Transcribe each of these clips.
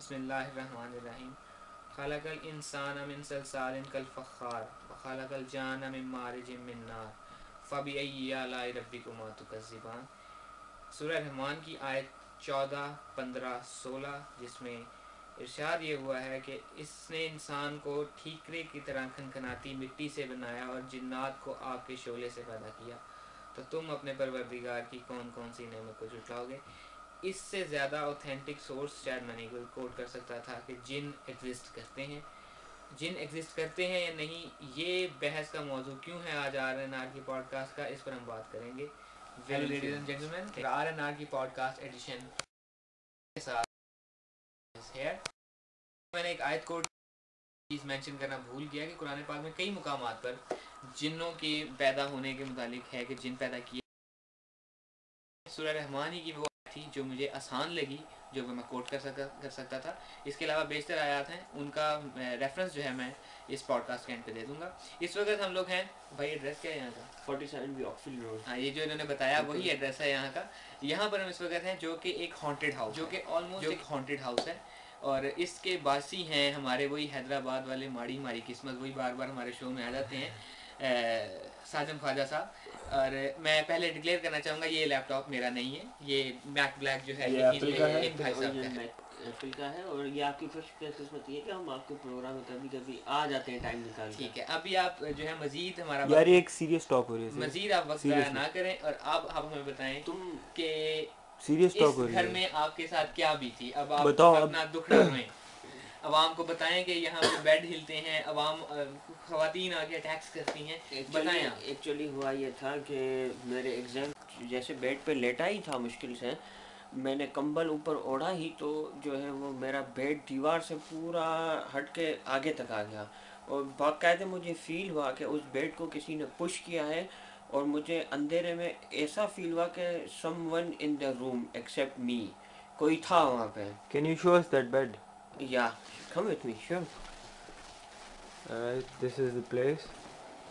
बिस्मिल्लाहिर्रहमानिर्रहीम। खलकल इंसान मिन सलसालिन कल फ़ख़्ख़ार व खलकल जान मिन मारिजिम मिन नार फ़बिअय्यि आलाइ रब्बिकुमा तुकज़्ज़िबान। सूरह रहमान की आयत 14, 15, 16, जिसमें इरशाद ये हुआ है कि इसने इंसान को ठीकरे की तरह खनखनाती मिट्टी से बनाया और जिन्नात को आग के शोले से पैदा किया, तो तुम अपने परवरदिगार की कौन कौन सी नेमत को झुटलाओगे। इससे ज़्यादा ऑथेंटिक सोर्स शायद मैं नहीं कोट कर सकता था कि जिन एग्जिस्ट करते हैं, जिन एग्जिस्ट करते हैं या नहीं, ये बहस का मौजू क्यों है आज RNR की पॉडकास्ट का, इस पर हम बात करेंगे। Well ladies and gentleman, RNR की पॉडकास्ट एडिशन के साथ है। मैंने एक आयत कोट चीज़ मेंशन करना भूल गया कि कुरान पाक में कई मुकामात पर जिन्नों के पैदा होने के मुतालिक है कि जिन पैदा किए। सूरह रहमान ही की वो थी जो मुझे आसान लगी, जो मैं कोट कर सकता था। इसके अलावा बेशतर आयात हैं, उनका रेफरेंस जो है मैं इस पॉडकास्ट के एंड पे दे दूंगा। इस वक्त हम लोग हैं, भाई एड्रेस क्या है यहाँ का? 47 ऑक्सफील्ड रोड। हाँ, ये जो इन्होंने बताया वही एड्रेस है यहाँ का। यहाँ पर हम इस वक्त हैं जो कि एक हॉन्टेड हाउस, जो कि ऑलमोस्ट एक हॉन्टेड हाउस है, और इसके बासी हैं हमारे वही हैदराबाद वाले माड़ी हमारी किस्मत, वही बार बार हमारे शो में आ जाते हैं, साजन ख्वाजा साहब। और मैं पहले डिक्लेयर करना चाहूँगा, ये लैपटॉप मेरा नहीं है, ये मैक ब्लैक जो है ये ये एप्पल का है, इन भाई साहब का है। एप्पल का है। और ये आपकी फर्स्ट किस्मत ये कि हम आपके प्रोग्राम में कभी कभी आ जाते हैं टाइम निकाल के। ठीक है, अभी आप जो है मजीद हमारा यार ये एक सीरियस टॉक हो रही है, मजीद आप वक्त ज़ाया ना करें, और आप हमें बताएं तुम कि सीरियस टॉक हो इस रही घर है। में आपके साथ क्या भी थी। अब आप बताओ, अपना दुख ना रोएं, अवाम को बताएं कि यहाँ पे बेड हिलते हैं, अवाम ख़वातीन आके अटैक्स करती हैं, बताएं आप। एक्चुअली हुआ ये था कि मेरे एग्ज़ाम जैसे बेड पे लेटा ही था, मुश्किल से मैंने कंबल ऊपर ओढ़ा ही तो जो है वो मेरा बेड दीवार से पूरा हट के आगे तक आ गया, और बाकायदे मुझे फ़ील हुआ कि उस बेड को किसी ने पुश किया है, और मुझे अंधेरे में ऐसा फील हुआ कि someone in the room except me, कोई था वहाँ पे। Can you show us that bed? Yeah, come with me, sure. Alright, this is the place.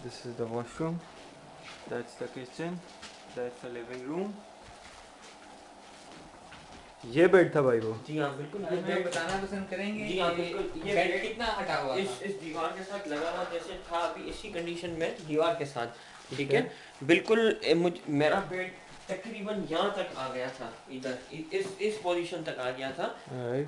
This is the washroom. That's the kitchen. That's the living room. ये bed था भाई वो? जी हाँ बिल्कुल। ये हमें बेड बताना पसंद करेंगे जी हाँ बिल्कुल। ये बेड कितना हटा हुआ इस दीवार के साथ लगा हुआ जैसे था अभी इसी कंडीशन में दीवार के साथ, ठीक है बिल्कुल। मेरा बेड तकरीबन यहाँ तक आ गया था, इधर इस पोजीशन तक आ गया था,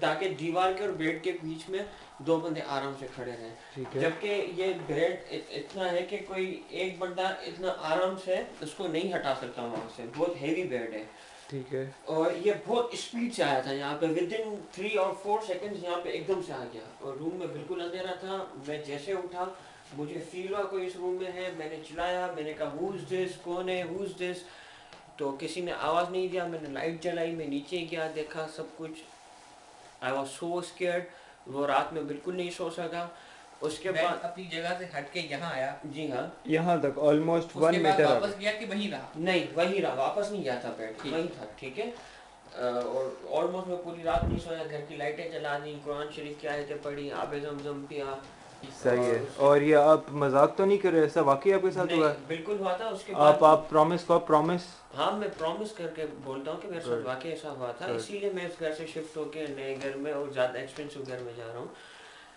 ताकि दीवार के और बेड के बीच में दो बंदे आराम से खड़े रहें। जबकि ये बेड इतना है कि कोई एक बंदा इतना आराम से उसको नहीं हटा सकता वहाँ से, बहुत हेवी बेड है, ठीक है। और ये बहुत स्पीड से आया था यहाँ पे, विद इन 3 और 4 सेकंड्स यहाँ पे एकदम से आ गया, और रूम में बिल्कुल अंधेरा था। मैं जैसे उठा मुझे फील हुआ कोई इस रूम में है, मैंने चिल्लाया, मैंने कहा हु इज दिस, कौन है, हु इज दिस, तो किसी ने आवाज़ नहीं दिया। मैंने लाइट जलाई, मैं नीचे गया, देखा सब कुछ। आई वॉज सो स्केयर्ड, वो रात में बिल्कुल नहीं सो सका। उसके बाद अपनी जगह से हट के यहाँ आया। जी हाँ, यहाँ तक ऑलमोस्ट 1 मीटर वापस गया कि वहीं रहा? नहीं वहीं रहा, वापस नहीं गया था बेड, वहीं था, ठीक है। और ऑलमोस्ट मैं पूरी रात नहीं सोया, घर की लाइटें जला दी, कुरान शरीफ की आयतें पढ़ी, आबे ज़मज़म पिया। सही है। और ये आप मजाक तो नहीं कर रहे, ऐसा वाकई आपके साथ हुआ? बिल्कुल हुआ था। उसके बाद आप प्रॉमिस को प्रॉमिस। हाँ मैं प्रॉमिस करके बोलता हूँ कि मेरे साथ वाकई ऐसा हुआ था, इसीलिए मैं इस घर से शिफ्ट होके नए घर में और ज़्यादा एक्सपेंसिव घर में जा रहा हूँ।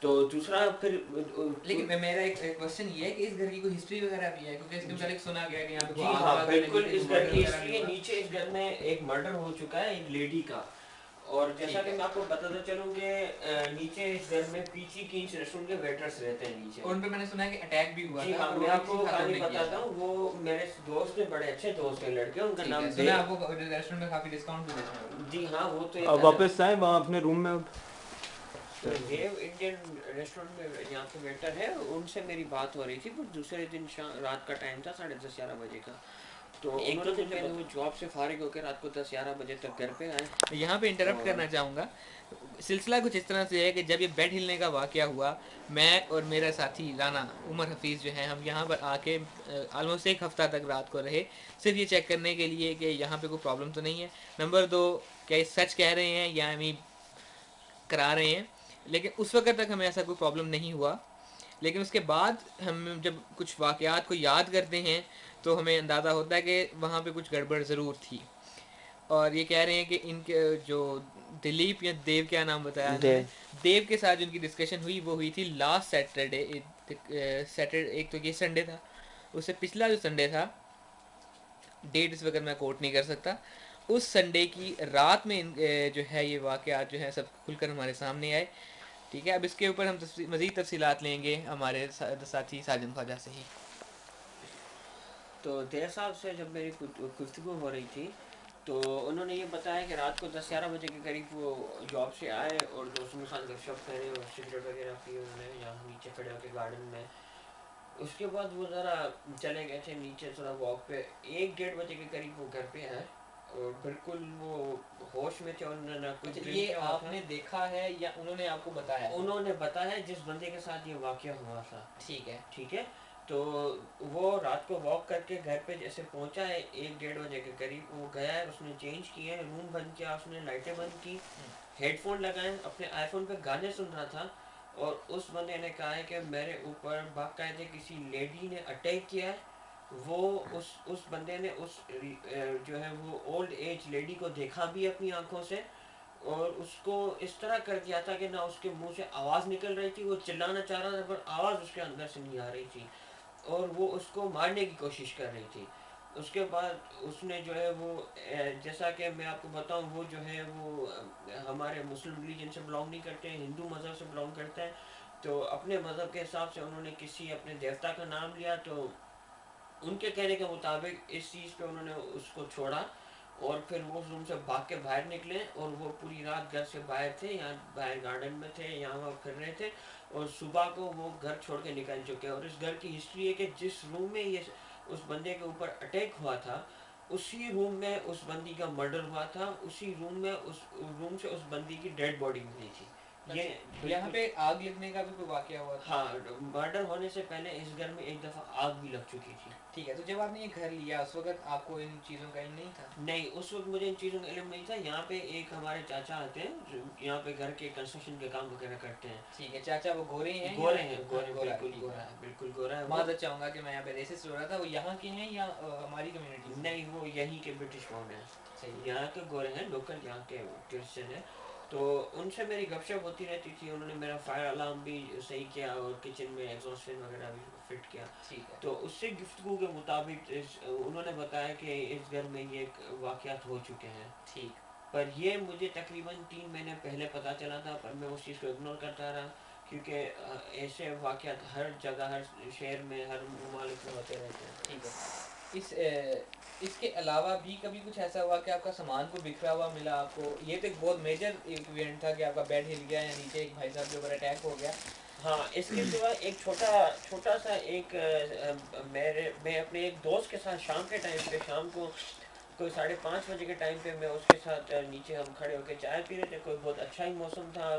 तो दूसरा फिर लेकिन मेरा एक क्वेश्चन ये है कि इस घर की कोई हिस्ट्री वगैरह भी है, क्योंकि इसके मुताबिक सुना गया कि यहाँ पे जी हाँ बिल्कुल, इस घर की हिस्ट्री नीचे इस घर में एक मर्डर हो चुका है एक लेडी का, और जैसा कि मैं आपको बताता चलूँ कि नीचे इस घर में पीछी कीच रेस्टोरेंट के वेटर्स रहते हैं नीचे, उन पे मैंने सुना है कि अटैक भी हुआ। जी हाँ, मैं आपको कहानी बताता हूँ। वो मेरे दोस्त हैं, बड़े अच्छे दोस्त हैं लड़के, उनका नाम सुना है, आपको रेस्टोरेंट में काफी डिस्काउंट भी देते हैं। जी हाँ, वो तो अब वापस आए वहाँ अपने रूम में। तो देव इंडियन रेस्टोरेंट में यहाँ के वेटर है, उनसे मेरी बात हो रही थी, पर दूसरे दिन रात का टाइम था, 10:30-11 बजे का। तो एक तो मैंने वो जॉब से फारिग होकर रात को 10-11 बजे तक घर पे आए। यहाँ पे इंटरप्ट करना चाहूँगा, सिलसिला कुछ इस तरह से है कि जब ये बेड हिलने का वाक़या हुआ, मैं और मेरा साथी राना उमर हफीज़ जो हैं, हम यहाँ पर आके ऑलमोस्ट 1 हफ़्ता तक रात को रहे, सिर्फ ये चेक करने के लिए कि यहाँ पे कोई प्रॉब्लम तो नहीं है। नंबर 2, क्या ये सच कह रहे हैं या हम करा रहे हैं। लेकिन उस वक्त तक हमें ऐसा कोई प्रॉब्लम नहीं हुआ। लेकिन उसके बाद हम जब कुछ वाक़यात को याद करते हैं तो हमें अंदाज़ा होता है कि वहाँ पे कुछ गड़बड़ ज़रूर थी। और ये कह रहे हैं कि इनके जो दिलीप या देव, क्या नाम बताया देव। उन्होंने, देव के साथ जो उनकी डिस्कशन हुई वो हुई थी लास्ट सैटरडे। सैटरडे, एक तो ये संडे था, उससे पिछला जो संडे था, डेट इस वक्त मैं कोट नहीं कर सकता, उस संडे की रात में जो है ये वाक़यात जो है सब खुलकर हमारे सामने आए। ठीक है, अब इसके ऊपर हम मज़ीद तफसीलात लेंगे हमारे साथी साजिद ख्वाजा से ही। तो देर साहब से जब मेरी गुफ्तगू हो रही थी तो उन्होंने ये बताया कि रात को 10-11 बजे के करीब वो जॉब से आए और दोस्तों के साथ गपशप करे और सिगरेट वगैरह पी उन्होंने यहाँ नीचे खड़े होकर गार्डन में। उसके बाद वो ज़रा चले गए थे नीचे थोड़ा वॉक पे। 1-1:30 बजे के करीब वो घर पे आए और बिल्कुल वो होश में थे और उन्होंने कुछ अच्छा, ड्रिंक ये किया हुआ आपने था। देखा है या उन्होंने आपको बताया? उन्होंने बताया जिस बंदे के साथ ये वाक़या हुआ था। ठीक है। ठीक है, तो वो रात को वॉक करके घर पे जैसे पहुंचा है 1-1:30 बजे के करीब, वो गया है, उसने चेंज किया है, रूम बंद किया, उसने लाइटें बंद की, हेडफोन लगाए, अपने आईफोन पे गाने सुन रहा था और उस बंदे ने कहा है कि मेरे ऊपर बाकायदे किसी लेडी ने अटैक किया है। वो उस बंदे ने उस जो है वो ओल्ड एज लेडी को देखा भी अपनी आंखों से और उसको इस तरह कर दिया था कि ना उसके मुंह से आवाज़ निकल रही थी, वो चिल्लाना चाह रहा था पर आवाज़ उसके अंदर से नहीं आ रही थी और वो उसको मारने की कोशिश कर रही थी। उसके बाद उसने जो है वो जैसा कि मैं आपको बताऊं, वो जो है वो हमारे मुस्लिम रिलीजन से बिलोंग नहीं करते हैं, हिंदू मज़हब से बिलोंग करते हैं। तो अपने मज़हब के हिसाब से उन्होंने किसी अपने देवता का नाम लिया, तो उनके कहने के मुताबिक इस चीज़ पे उन्होंने उसको छोड़ा और फिर वो रूम से भाग के बाहर निकले और वो पूरी रात घर से बाहर थे, यहाँ बाहर गार्डन में थे, यहाँ वहाँ फिर रहे थे और सुबह को वो घर छोड़ के निकल चुके हैं। और इस घर की हिस्ट्री है कि जिस रूम में ये उस बंदे के ऊपर अटैक हुआ था, उसी रूम में उस बंदी का मर्डर हुआ था, उसी रूम में उस रूम से उस बंदी की डेड बॉडी मिली थी। ये यहाँ पे आग लगने का भी कोई वाकया हुआ था? हाँ, मर्डर होने से पहले इस घर में एक दफ़ा आग भी लग चुकी थी। ठीक है, तो जब आपने ये घर लिया उस वक्त आपको इन चीज़ों का इल्म नहीं था? नहीं, उस वक्त मुझे इन चीज़ों का इल्म नहीं था। यहाँ पे एक हमारे चाचा आते हैं जो यहाँ पे घर के कंस्ट्रक्शन के काम वगैरह करते हैं। ठीक है, चाचा वो गोरे हैं? गोरे हैं, गोरे, गोरा, बिल्कुल गोरा है, बिल्कुल गोरा है वो। माज़रत चाहूँगा कि मैं यहाँ पे रेसिस्ट हो रहा था। वो यहाँ के हैं या हमारी कम्युनिटी? नहीं, वो यहीं के ब्रिटिश बॉर्न है, सही। यहाँ के गोरे हैं, लोकल यहाँ के क्रिश्चियन है। तो उनसे मेरी गपशप होती रहती थी। उन्होंने मेरा फायर अलार्म भी सही किया और किचन में एग्जॉस्ट फैन वगैरह भी फिट किया। ठीक है। तो उससे गुफ्तगू के मुताबिक उन्होंने बताया कि इस घर में ये वाक़यात हो चुके हैं। ठीक। पर ये मुझे तकरीबन 3 महीने पहले पता चला था, पर मैं उस चीज़ को इग्नोर करता रहा क्योंकि ऐसे वाक़यात हर जगह, हर शहर में, हर ममालिक में होते रहते हैं। ठीक है। इसके अलावा भी कभी कुछ ऐसा हुआ कि आपका सामान को बिखरा हुआ मिला आपको? ये तो एक बहुत मेजर इवेंट था कि आपका बेड हिल गया या नीचे एक भाई साहब के ऊपर अटैक हो गया। हाँ, इसके सिवा एक छोटा सा एक मैं अपने एक दोस्त के साथ शाम के टाइम पे, शाम को कोई 5:30 बजे के टाइम पे मैं उसके साथ नीचे हम खड़े होकर चाय पी रहे थे। कोई बहुत अच्छा ही मौसम था,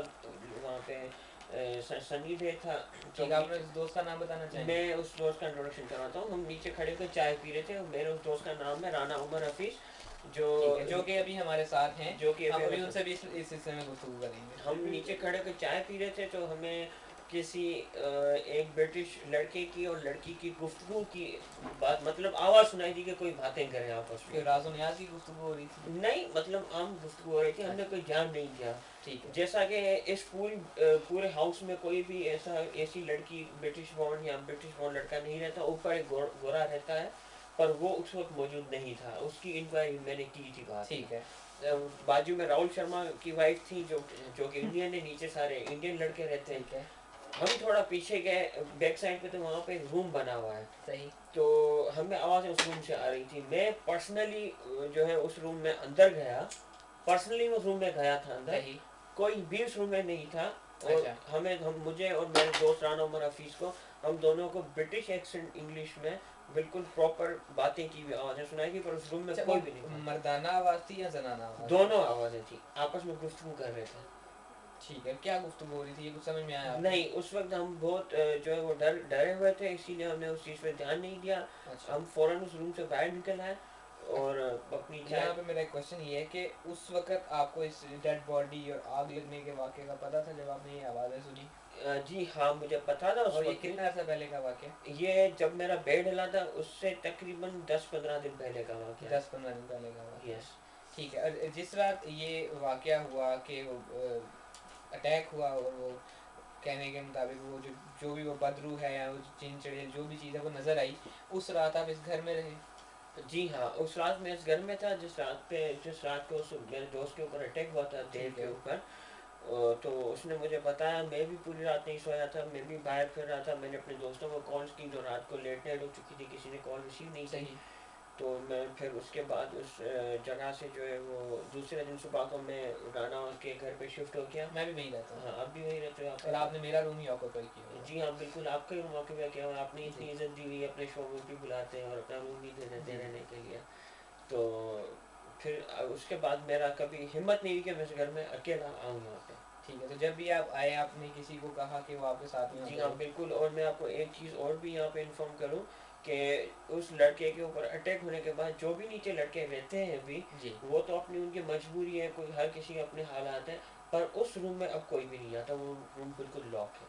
वहाँ पे सनी डे था। तो ठीक है, आपने उस दोस्त का नाम बताना चाहेंगे? मैं उस दोस्त का इंट्रोडक्शन कराता हूँ। हम नीचे खड़े होकर चाय पी रहे थे और मेरे उस दोस्त का नाम है राना उमर हफीज़, जो कि अभी हमारे साथ हैं, जो कि हम अभी उनसे भी इस सिलसिले में गुफ्तगू करेंगे। हम नीचे खड़े होकर चाय पी रहे थे तो हमें किसी एक ब्रिटिश लड़के की और लड़की की गुफ्तगू की बात, मतलब आवाज़ सुनाई दी कि कोई बातें करें आपस में। राज़ो न्याज़ की गुफ्तगू हो रही थी? नहीं, मतलब आम गुफ्तगू हो रही थी, हमने कोई जान नहीं किया। ठीक है। जैसा कि इस पूरे हाउस में कोई भी ऐसी लड़की ब्रिटिश बॉर्न या ब्रिटिश बॉर्न लड़का नहीं रहता। ऊपर एक गोरा रहता है पर वो उस वक्त मौजूद नहीं था। उसकी इंक्वायरी मैंने की थी बात। ठीक है। बाजू में राहुल शर्मा की वाइफ थी जो कि इंडियन है, नीचे सारे इंडियन लड़के रहते हैं। ठीक है। हम थोड़ा पीछे गए बैक साइड पे तो वहाँ पे रूम बना हुआ है। सही। तो हमें आवाज़ें उस रूम से आ रही थी। मैं पर्सनली जो है उस रूम में अंदर गया, पर्सनली उस रूम में गया था अंदर। सही। कोई भी उस रूम में नहीं था और अच्छा। मुझे और मेरे दोस्त राना उमर हफीज़ को, हम दोनों को ब्रिटिश एक्सेंट इंग्लिश में बिल्कुल प्रॉपर बातें की हुई आवाज़ें सुनाई थी, पर उस रूम में कोई भी नहीं था। मर्दाना आवाज़ थी या जनाना आवाज़? दोनों आवाज़ें थी, आपस में गुफ्तगू कर रहे थे। ठीक है, क्या गुफ्तगू हो रही थी ये कुछ समझ में आया? नहीं, उस वक्त हम बहुत जो है वो डरे हुए थे, इसीलिए हमने उस चीज़ पे ध्यान नहीं दिया। अच्छा। हम फ़ौरन उस रूम से बाहर निकल आए और अपनी यहाँ पे मेरा एक क्वेश्चन ये है कि उस वक्त आपको इस डेड बॉडी और आग लगने के वाक़े का पता था जब आपने ये आवाज़ें सुनी? जी हाँ, मुझे पता था उस और ये वक्त। कितना अर्सा पहले का वाक़या? ये जब मेरा बेड हिला था उससे तकरीबन 10-15 दिन पहले का वाक़या। 10-15 दिन पहले का वाक़या। यस। ठीक है। और जिस रात ये वाक़या हुआ कि वो अटैक हुआ और वो कहने के मुताबिक वो जो भी वो बदरू है या वो जिन चिड़िया जो भी चीज़ है वो नज़र आई, उस रात आप इस घर में रहे? जी हाँ, उस रात मैं इस घर में था जिस रात को उस मेरे दोस्त के ऊपर अटैक हुआ था, देव ठीक के है। ऊपर। तो उसने मुझे बताया, मैं भी पूरी रात नहीं सोया था, मैं भी बाहर फिर रहा था। मैंने अपने दोस्तों को कॉल्स की जो रात को लेट नाइट हो चुकी थी, किसी ने कॉल रिसीव नहीं की। सही। तो मैं फिर उसके बाद उस जगह से जो है वो दूसरे दिन सुबह को मैं राना के घर पे शिफ्ट हो गया। मैं भी वहीं रहता हूँ। हाँ, आप भी वहीं रहते हो आप? और आपने मेरा रूम ही ऑक्यूपाई किया हुआ है। जी हाँ, बिल्कुल आपका ही रूम ऑक्यूपाई किया हुआ है। आपने इतनी जी। इज्जत दी हुई है, अपने शोरूम भी बुलाते हैं और अपना रूम भी दे देते जी। हैं रहने के लिए। तो फिर उसके बाद मेरा कभी हिम्मत नहीं हुई कि मैं इस घर में अकेला आऊँ यहाँ पे। ठीक है, तो जब भी आप आए आपने किसी को कहा कि वो आपके साथ में आ जी हाँ, जाए? बिल्कुल। और मैं आपको एक चीज़ और भी यहाँ पे इन्फॉर्म करूँ कि उस लड़के के ऊपर अटैक होने के बाद जो भी नीचे लड़के रहते हैं अभी, जी। वो तो अपनी उनकी मजबूरी है, कोई हर किसी के अपने हालात हैं, पर उस रूम में अब कोई भी नहीं आता, वो रूम बिल्कुल लॉक है।